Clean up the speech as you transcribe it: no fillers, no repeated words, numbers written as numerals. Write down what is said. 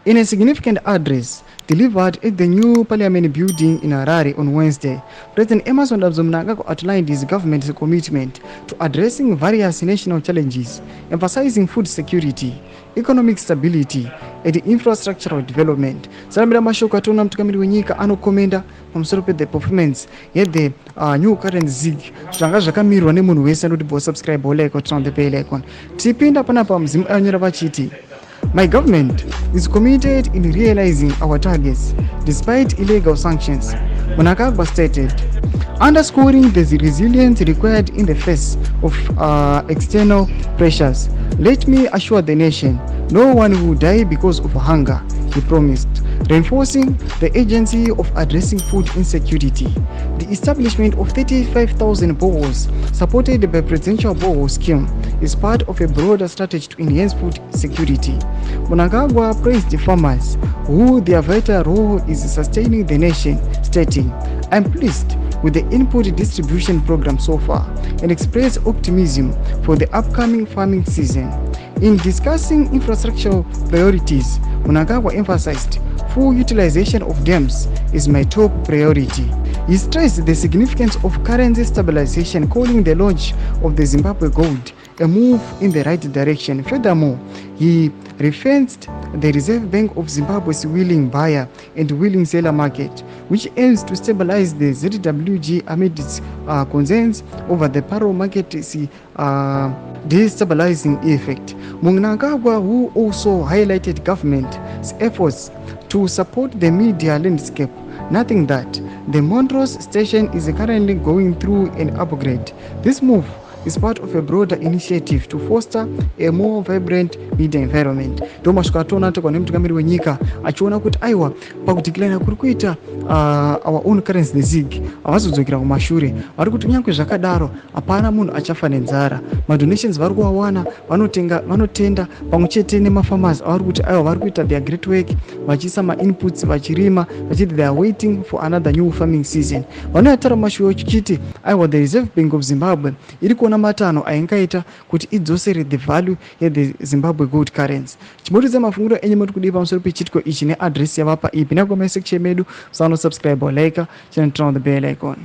In a significant address delivered at the new Parliament building in Harare on Wednesday, President Emerson Mnangagwa outlined his government's commitment to addressing various national challenges, emphasizing food security, economic stability, and infrastructural development. Salamira mashoko atona mtukamiri wenyika anokomenda pamusoro the performance the new current ZiG zvanga zvakamirwa nemunhu wese anoti bo subscribe like turn on the bell icon. Tipinda panapa mzimu anyora vachiti my government is committed in realizing our targets despite illegal sanctions, Mnangagwa stated, underscoring the resilience required in the face of external pressures. Let me assure the nation, no one will die because of hunger, he promised, reinforcing the urgency of addressing food insecurity. The establishment of 35,000 boreholes, supported by Presidential Borehole Scheme, is part of a broader strategy to enhance food security. Mnangagwa praised the farmers, who their vital role is sustaining the nation, stating, I am pleased with the input distribution program so far and express optimism for the upcoming farming season. In discussing infrastructural priorities, Mnangagwa emphasized full utilization of dams is my top priority. He stressed the significance of currency stabilization, calling the launch of the Zimbabwe gold a move in the right direction. Furthermore, he referenced the Reserve Bank of Zimbabwe's willing buyer and willing seller market, which aims to stabilize the ZWG amid its concerns over the paro market destabilizing effect. Mnangagwa, who also highlighted government's efforts to support the media landscape, noting that the Montrose station is currently going through an upgrade. This move is part of a broader initiative to foster a more vibrant media environment. Domashka atona to kwanemtu kamiri wenyika achiona kuti aiwa pakutikilana kuri kuita our own currency the ZiG avazodzokera kumashure vari kuti nyange zvakadaro hapana munhu achafa nenzara. Madonations vari kuwawana vanotenda pamwe chete nemafarmers avari kuti aiwa vari kuita their great work vachiisa mainputs vachirima vachiti they are waiting for another new farming season. Vanoyatara mashure chichiti aiwa the Reserve Bank of Zimbabwe iri kuona matano aingaita kuti idzosere the value the Zimbabwe gold currency. Chimotidza mafunguro enyu muri kudipa pamusoro pechitiko ichi neadresi yavapa ipi nakomai section medu. Subscribe or like, turn on the bell icon.